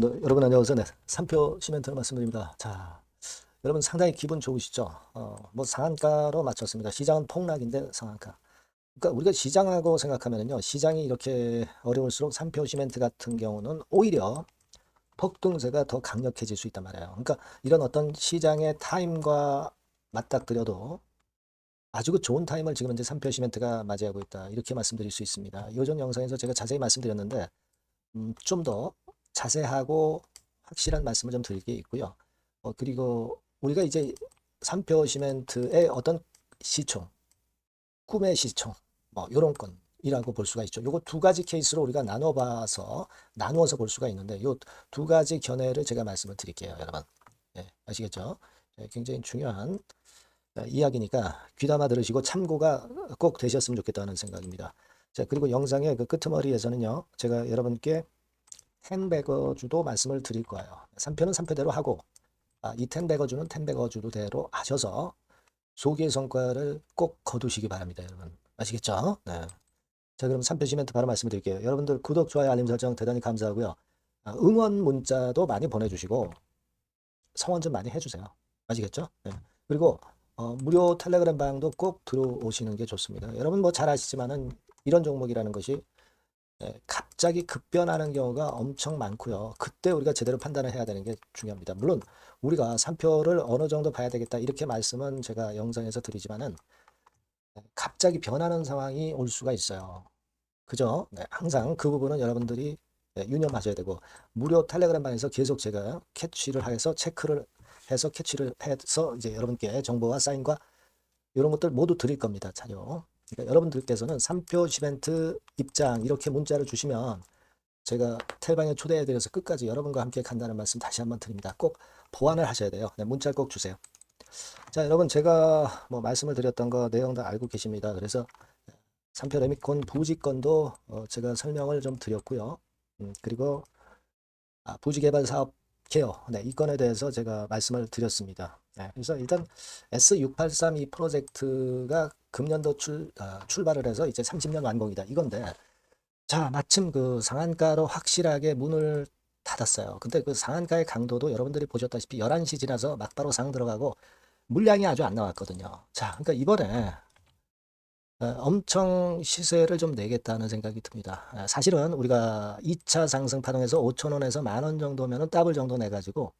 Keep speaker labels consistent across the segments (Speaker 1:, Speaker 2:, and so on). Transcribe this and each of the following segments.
Speaker 1: 여러분 안녕하세요. 네, 삼표 시멘트로 말씀드립니다. 자, 여러분 상당히 기분 좋으시죠? 뭐 상한가로 맞췄습니다. 시장은 폭락인데 상한가. 그러니까 우리가 시장하고 생각하면요, 시장이 이렇게 어려울수록 삼표 시멘트 같은 경우는 오히려 폭등세가 더 강력해질 수 있단 말이에요. 그러니까 이런 어떤 시장의 타임과 맞닥뜨려도 아주 그 좋은 타임을 지금 현재 삼표 시멘트가 맞이하고 있다. 이렇게 말씀드릴 수 있습니다. 요전 영상에서 제가 자세히 말씀드렸는데 좀 더 자세하고 확실한 말씀을 좀 드릴 게 있고요. 그리고 우리가 이제 삼표 시멘트의 어떤 시총, 꿈의 시총, 뭐 이런 건이라고 볼 수가 있죠. 요거 두 가지 케이스로 우리가 나누어서 볼 수가 있는데 요 두 가지 견해를 제가 말씀을 드릴게요, 여러분. 예, 아시겠죠? 예, 굉장히 중요한 이야기니까 귀담아 들으시고 참고가 꼭 되셨으면 좋겠다는 생각입니다. 자, 그리고 영상의 그 끄트머리에서는요, 제가 여러분께 텐베거주도 말씀을 드릴 거예요. 3표는 3표대로 하고 이 텐베거주는 텐베거주대로 하셔서 조기의 성과를 꼭 거두시기 바랍니다, 여러분. 아시겠죠? 네. 자, 그럼 3표 시멘트 바로 말씀을 드릴게요. 여러분들 구독, 좋아요, 알림 설정 대단히 감사하고요. 응원 문자도 많이 보내주시고 성원 좀 많이 해주세요. 아시겠죠? 네. 그리고 무료 텔레그램 방도 꼭 들어오시는 게 좋습니다. 여러분 뭐 잘 아시지만은 이런 종목이라는 것이 갑자기 급변하는 경우가 엄청 많고요. 그때 우리가 제대로 판단을 해야 되는 게 중요합니다. 물론 우리가 3표를 어느 정도 봐야 되겠다 이렇게 말씀은 제가 영상에서 드리지만은 갑자기 변하는 상황이 올 수가 있어요. 그죠? 네, 항상 그 부분은 여러분들이 유념하셔야 되고 무료 텔레그램 방에서 계속 제가 캐치를 해서 체크를 해서 캐치를 해서 이제 여러분께 정보와 사인과 이런 것들 모두 드릴 겁니다. 자료. 그러니까 여러분들께서는 3표 시멘트 입장 이렇게 문자를 주시면 제가 텔방에 초대해드려서 끝까지 여러분과 함께 간다는 말씀 다시 한번 드립니다. 꼭 보완을 하셔야 돼요. 네, 문자 꼭 주세요. 자, 여러분 제가 뭐 말씀을 드렸던 거 내용 다 알고 계십니다. 그래서 3표 레미콘 부지건도 제가 설명을 좀 드렸고요. 그리고 부지개발 사업 케어, 네, 이 건에 대해서 제가 말씀을 드렸습니다. 네, 그래서 일단 S683 이 프로젝트가 금년도 출발을 해서 이제 30년 완공이다 이건데 자, 마침 그 상한가로 확실하게 문을 닫았어요. 근데 그 상한가의 강도도 여러분들이 보셨다시피 11시 지나서 막바로 상 들어가고 물량이 아주 안 나왔거든요. 자, 그러니까 이번에 엄청 시세를 좀 내겠다는 생각이 듭니다. 사실은 우리가 2차 상승 파동에서 5,000원에서 10,000원 정도면은 더블 정도 내가지고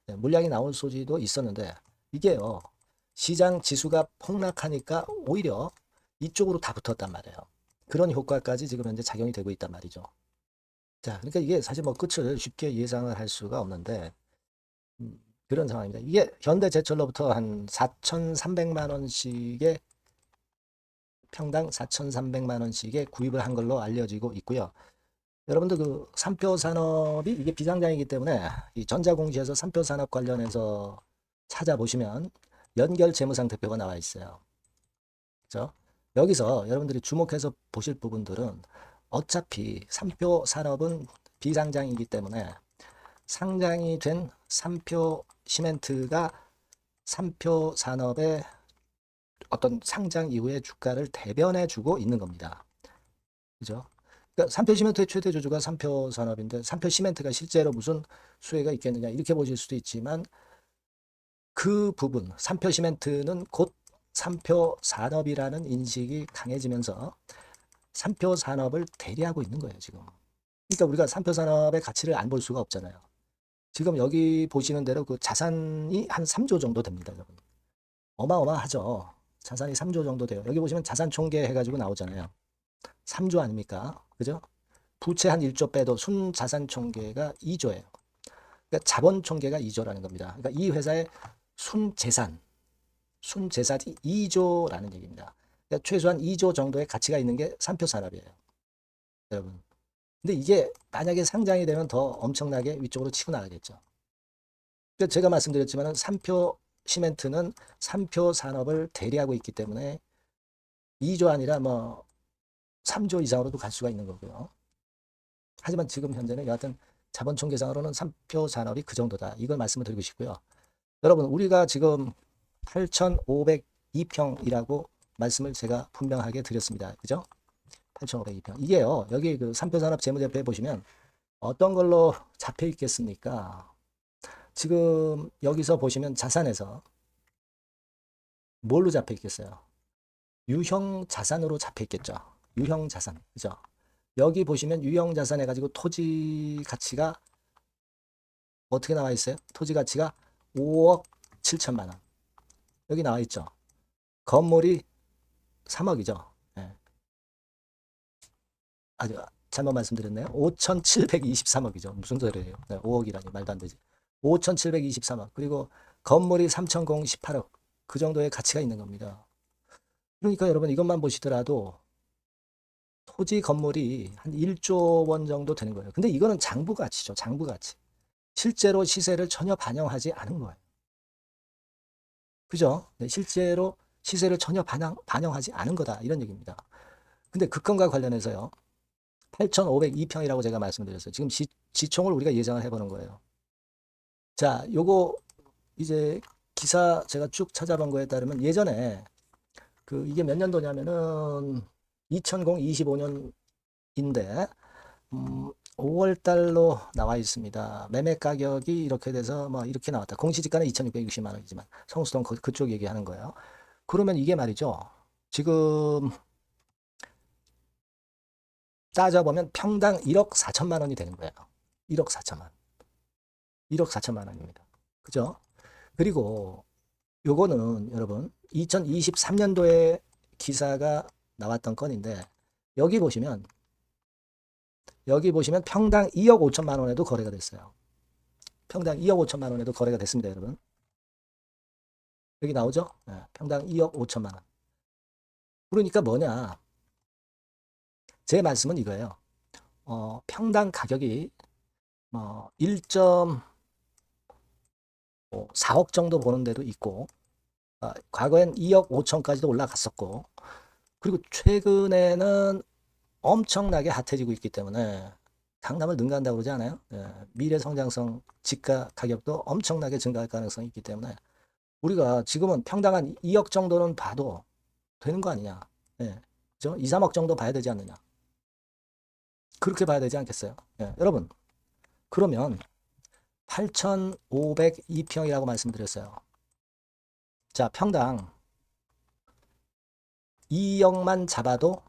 Speaker 1: 물량이 나올 소지도 있었는데 이게요. 시장 지수가 폭락하니까 오히려 이쪽으로 다 붙었단 말이에요. 그런 효과까지 지금 현재 작용이 되고 있단 말이죠. 자, 그러니까 이게 사실 뭐 끝을 쉽게 예상을 할 수가 없는데 그런 상황입니다. 이게 현대제철로부터 한 4,300만 원씩의 평당 4,300만 원씩의 구입을 한 걸로 알려지고 있고요. 여러분들 그 삼표 산업이 이게 비상장이기 때문에 이 전자공시에서 삼표 산업 관련해서 찾아보시면 연결 재무상 대표가 나와 있어요. 그죠? 여기서 여러분들이 주목해서 보실 부분들은 어차피 삼표 산업은 비상장이기 때문에 상장이 된 삼표 시멘트가 삼표 산업의 어떤 상장 이후의 주가를 대변해 주고 있는 겁니다. 그죠? 그러니까 삼표 시멘트의 최대 주주가 삼표 산업인데 삼표 시멘트가 실제로 무슨 수혜가 있겠느냐 이렇게 보실 수도 있지만 그 부분 삼표 시멘트는 곧 삼표 산업이라는 인식이 강해지면서 삼표 산업을 대리하고 있는 거예요, 지금. 그러니까 우리가 삼표 산업의 가치를 안 볼 수가 없잖아요. 지금 여기 보시는 대로 그 자산이 한 3조 정도 됩니다, 여러분. 어마어마하죠. 자산이 3조 정도 돼요. 여기 보시면 자산 총계 해가지고 나오잖아요. 3조 아닙니까? 그죠? 부채 한 1조 빼도 순자산 총계가 2조예요. 그러니까 자본 총계가 2조라는 겁니다. 그러니까 이 회사의 순재산이 2조라는 얘기입니다. 그러니까 최소한 2조 정도의 가치가 있는 게 삼표 산업이에요, 여러분. 근데 이게 만약에 상장이 되면 더 엄청나게 위쪽으로 치고 나가겠죠. 그러니까 제가 말씀드렸지만 삼표 시멘트는 삼표 산업을 대리하고 있기 때문에 2조 아니라 뭐 3조 이상으로도 갈 수가 있는 거고요. 하지만 지금 현재는 여하튼 자본 총계상으로는 삼표 산업이 그 정도다. 이걸 말씀을 드리고 싶고요. 여러분, 우리가 지금 8,502평이라고 말씀을 제가 분명하게 드렸습니다. 그죠? 8,502평. 이게요, 여기 그 삼표 산업 재무제표에 보시면 어떤 걸로 잡혀 있겠습니까? 지금 여기서 보시면 자산에서 뭘로 잡혀 있겠어요? 유형 자산으로 잡혀 있겠죠. 유형 자산. 그죠? 여기 보시면 유형 자산 해가지고 토지 가치가 어떻게 나와 있어요? 토지 가치가 5억 7천만 원. 여기 나와 있죠. 건물이 3억이죠. 예. 아주 잘못 말씀드렸네요. 5,723억이죠. 무슨 소리예요? 네, 5억이라니 말도 안 되지. 5,723억. 그리고 건물이 3,018억. 그 정도의 가치가 있는 겁니다. 그러니까 여러분 이것만 보시더라도 토지 건물이 한 1조 원 정도 되는 거예요. 근데 이거는 장부 가치죠. 장부 가치. 실제로 시세를 전혀 반영하지 않은 거예요. 그죠? 네, 실제로 시세를 전혀 반영하지 않은 거다. 이런 얘기입니다. 근데 그 건과 관련해서요. 8,502평이라고 제가 말씀드렸어요. 지금 지총을 우리가 예상을 해보는 거예요. 자, 요거 이제 기사 제가 쭉 찾아본 거에 따르면 예전에 그 이게 몇 년도냐면은 2025년인데 5월 달로 나와 있습니다. 매매 가격이 이렇게 돼서 뭐 이렇게 나왔다. 공시지가는 2,660만 원이지만 성수동 그쪽 얘기하는 거예요. 그러면 이게 말이죠. 지금 따져보면 평당 1억 4천만 원이 되는 거예요. 1억 4천만. 1억 4천만 원입니다. 그죠? 그리고 요거는 여러분 2023년도에 기사가 나왔던 건인데 여기 보시면 평당 2억 5천만 원에도 거래가 됐어요. 평당 2억 5천만 원에도 거래가 됐습니다, 여러분. 여기 나오죠? 네, 평당 2억 5천만 원. 그러니까 뭐냐? 제 말씀은 이거예요. 평당 가격이 1.4억 정도 보는 데도 있고, 과거엔 2억 5천까지도 올라갔었고, 그리고 최근에는 엄청나게 핫해지고 있기 때문에 강남을 능가한다고 그러지 않아요? 예, 미래 성장성 집가 가격도 엄청나게 증가할 가능성이 있기 때문에 우리가 지금은 평당 한 2억 정도는 봐도 되는 거 아니냐? 예, 그죠? 2, 3억 정도 봐야 되지 않느냐? 그렇게 봐야 되지 않겠어요? 예, 여러분, 그러면 8,502평이라고 말씀드렸어요. 자, 평당 2억만 잡아도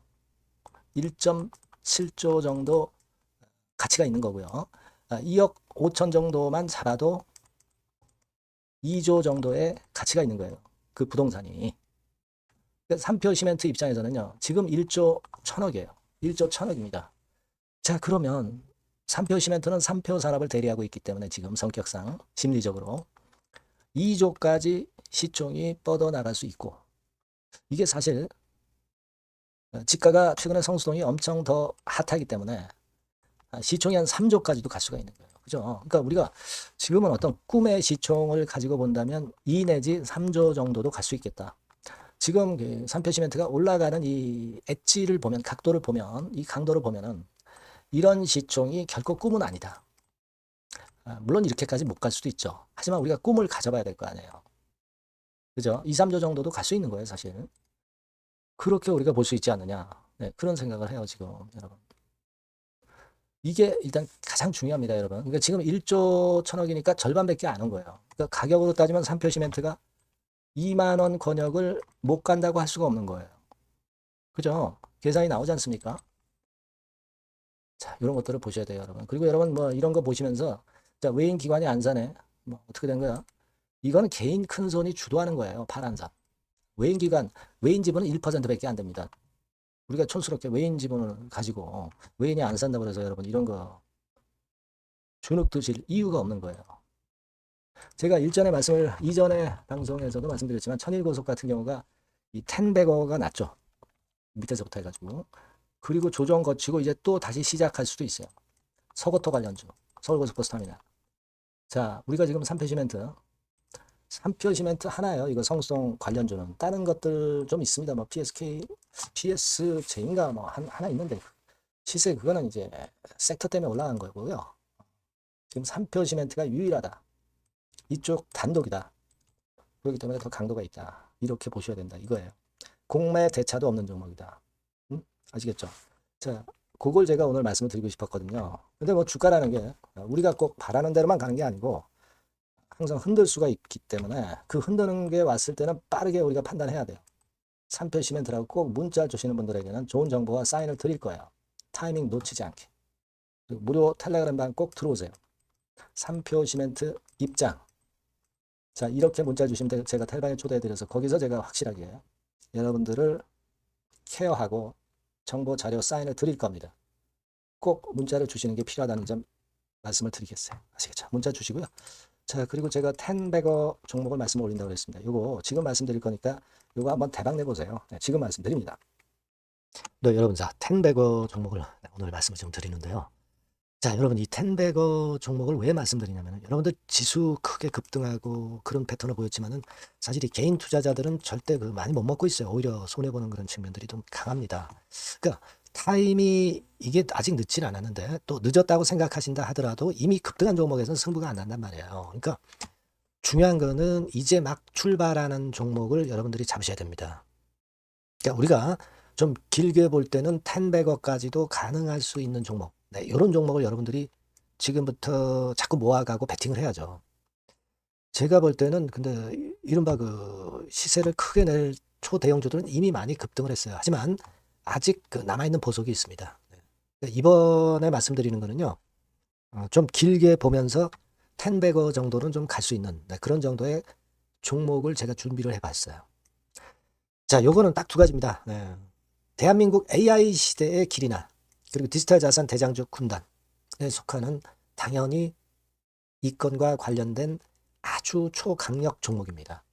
Speaker 1: 1.7조 정도 가치가 있는 거고요. 2억 5천 정도만 잡아도 2조 정도의 가치가 있는 거예요. 그 부동산이. 삼표 시멘트 입장에서는요. 지금 1조 1천억이에요. 1조 1천억입니다. 자, 그러면 삼표 시멘트는 삼표 산업을 대리하고 있기 때문에 지금 성격상 심리적으로 2조까지 시총이 뻗어나갈 수 있고 이게 사실 집가가 최근에 성수동이 엄청 더 핫하기 때문에 시총이 한 3조까지도 갈 수가 있는 거예요. 그죠? 그러니까 우리가 지금은 어떤 꿈의 시총을 가지고 본다면 2 내지 3조 정도도 갈 수 있겠다. 지금 그 삼표 시멘트가 올라가는 이 엣지를 보면 각도를 보면 이 강도를 보면은 이런 시총이 결코 꿈은 아니다. 물론 이렇게까지 못 갈 수도 있죠. 하지만 우리가 꿈을 가져봐야 될 거 아니에요. 그죠? 2, 3조 정도도 갈 수 있는 거예요, 사실. 그렇게 우리가 볼 수 있지 않느냐. 네, 그런 생각을 해요, 지금, 여러분. 이게 일단 가장 중요합니다, 여러분. 그러니까 지금 1조 1천억이니까 절반밖에 안 온 거예요. 그러니까 가격으로 따지면 삼표 시멘트가 2만 원 권역을 못 간다고 할 수가 없는 거예요. 그죠? 계산이 나오지 않습니까? 자, 이런 것들을 보셔야 돼요, 여러분. 그리고 여러분 뭐 이런 거 보시면서 자, 외인 기관이 안 사네. 뭐 어떻게 된 거야? 이거는 개인 큰 손이 주도하는 거예요. 파란산. 외인 기관, 외인 지분은 1%밖에 안 됩니다. 우리가 촌스럽게 외인 지분을 가지고 외인이 안 산다고 해서 여러분 이런 거 주눅 드실 이유가 없는 거예요. 제가 이전에 방송에서도 말씀드렸지만 천일고속 같은 경우가 이 텐베거가 났죠. 밑에서부터 해가지고. 그리고 조정 거치고 이제 또 다시 시작할 수도 있어요. 서거토 관련주, 서울고속버스터미널. 자, 우리가 지금 삼표 시멘트 하나예요. 이거 성수동 관련주는. 다른 것들 좀 있습니다. 뭐 PSJ인가 뭐 하나 있는데 시세 그거는 이제 섹터 때문에 올라간 거고요. 지금 삼표 시멘트가 유일하다. 이쪽 단독이다. 그렇기 때문에 더 강도가 있다. 이렇게 보셔야 된다. 이거예요. 공매 대차도 없는 종목이다. 아시겠죠? 자, 그걸 제가 오늘 말씀을 드리고 싶었거든요. 근데 뭐 주가라는 게 우리가 꼭 바라는 대로만 가는 게 아니고 항상 흔들 수가 있기 때문에 그 흔드는 게 왔을 때는 빠르게 우리가 판단해야 돼요. 3표 시멘트라고 꼭 문자 주시는 분들에게는 좋은 정보와 사인을 드릴 거예요. 타이밍 놓치지 않게. 그리고 무료 텔레그램방 꼭 들어오세요. 3표 시멘트 입장. 자, 이렇게 문자 주시면 제가 텔방에 초대해드려서 거기서 제가 확실하게 여러분들을 케어하고 정보 자료 사인을 드릴 겁니다. 꼭 문자를 주시는 게 필요하다는 점 말씀을 드리겠어요. 아시겠죠? 문자 주시고요. 자, 그리고 제가 10백어 종목을 말씀 올린다고 그랬습니다. 요거 지금 말씀드릴 거니까 요거 한번 대박 내보세요. 네, 지금 말씀드립니다. 네, 여러분, 자, 10백어 종목을 오늘 말씀을 좀 드리는데요. 자, 여러분, 이 10백어 종목을 왜 말씀드리냐면, 여러분들 지수 크게 급등하고 그런 패턴을 보였지만은 사실 이 개인 투자자들은 절대 그 많이 못 먹고 있어요. 오히려 손해보는 그런 측면들이 좀 강합니다. 그러니까 타임이 이게 아직 늦진 않았는데 또 늦었다고 생각하신다 하더라도 이미 급등한 종목에서는 승부가 안 난단 말이에요. 그러니까 중요한 거는 이제 막 출발하는 종목을 여러분들이 잡으셔야 됩니다. 그러니까 우리가 좀 길게 볼 때는 10백어까지도 가능할 수 있는 종목. 네, 이런 종목을 여러분들이 지금부터 자꾸 모아가고 베팅을 해야죠. 제가 볼 때는 근데 이른바 그 시세를 크게 낼 초대형주들은 이미 많이 급등을 했어요. 하지만 아직 그 남아있는 보석이 있습니다. 그러니까 이번에 말씀드리는 거는요. 좀 길게 보면서 10백어 정도는 좀 갈 수 있는 그런 정도의 종목을 제가 준비를 해봤어요. 자, 요거는 딱 두 가지입니다. 네. 대한민국 AI 시대의 길이나 그리고 디지털 자산 대장주 군단에 속하는 당연히 이 건과 관련된 아주 초강력 종목입니다.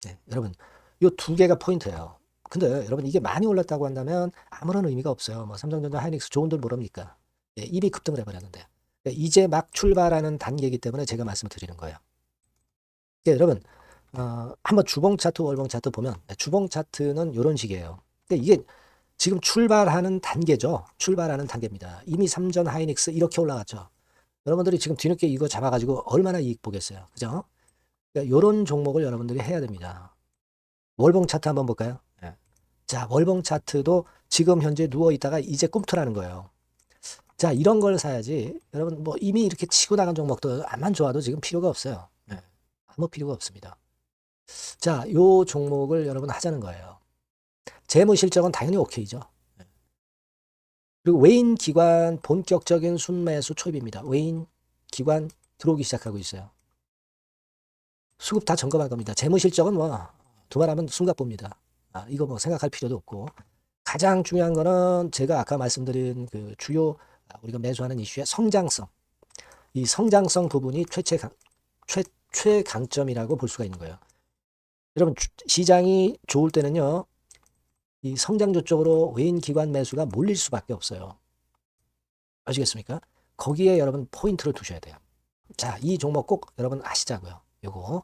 Speaker 1: 네, 여러분, 요 두 개가 포인트예요. 근데 여러분 이게 많이 올랐다고 한다면 아무런 의미가 없어요. 뭐 삼성전자, 하이닉스 좋은들 모릅니까? 예, 이미 급등을 해버렸는데 이제 막 출발하는 단계이기 때문에 제가 말씀을 드리는 거예요. 예, 여러분 한번 주봉 차트, 월봉 차트 보면 주봉 차트는 이런 식이에요. 근데 이게 지금 출발하는 단계죠. 출발하는 단계입니다. 이미 삼전, 하이닉스 이렇게 올라갔죠. 여러분들이 지금 뒤늦게 이거 잡아가지고 얼마나 이익 보겠어요. 그죠? 그러니까 이런 종목을 여러분들이 해야 됩니다. 월봉 차트 한번 볼까요? 네. 자, 월봉 차트도 지금 현재 누워 있다가 이제 꿈틀하는 거예요. 자, 이런 걸 사야지. 여러분 뭐 이미 이렇게 치고 나간 종목도 암만 좋아도 지금 필요가 없어요. 네. 아무 필요가 없습니다. 자, 요 종목을 여러분 하자는 거예요. 재무 실적은 당연히 오케이죠. 그리고 외인 기관 본격적인 순매수 초입입니다. 외인 기관 들어오기 시작하고 있어요. 수급 다 점검할 겁니다. 재무 실적은 뭐 두말하면 숨가봅니다. 이거 뭐 생각할 필요도 없고 가장 중요한 거는 제가 아까 말씀드린 그 주요 우리가 매수하는 이슈의 성장성. 이 성장성 부분이 최강점이라고 볼 수가 있는 거예요. 여러분 시장이 좋을 때는요. 이 성장주 쪽으로 외인 기관 매수가 몰릴 수밖에 없어요. 아시겠습니까? 거기에 여러분 포인트를 두셔야 돼요. 자, 이 종목 꼭 여러분 아시자고요. 요거.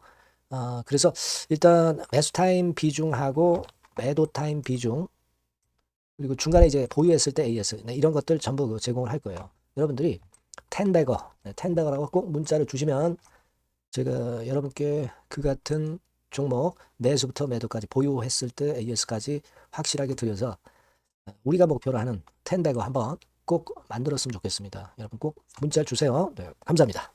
Speaker 1: 그래서 일단 매수 타임 비중하고 매도 타임 비중 그리고 중간에 이제 보유했을 때 AS 이런 것들 전부 제공을 할 거예요. 여러분들이 10백어, 10백어라고 꼭 문자를 주시면 제가 여러분께 그 같은 종목 매수부터 매도까지 보유했을 때 AS까지 확실하게 드려서 우리가 목표로 하는 10백어 한번 꼭 만들었으면 좋겠습니다. 여러분 꼭 문자 주세요. 네, 감사합니다.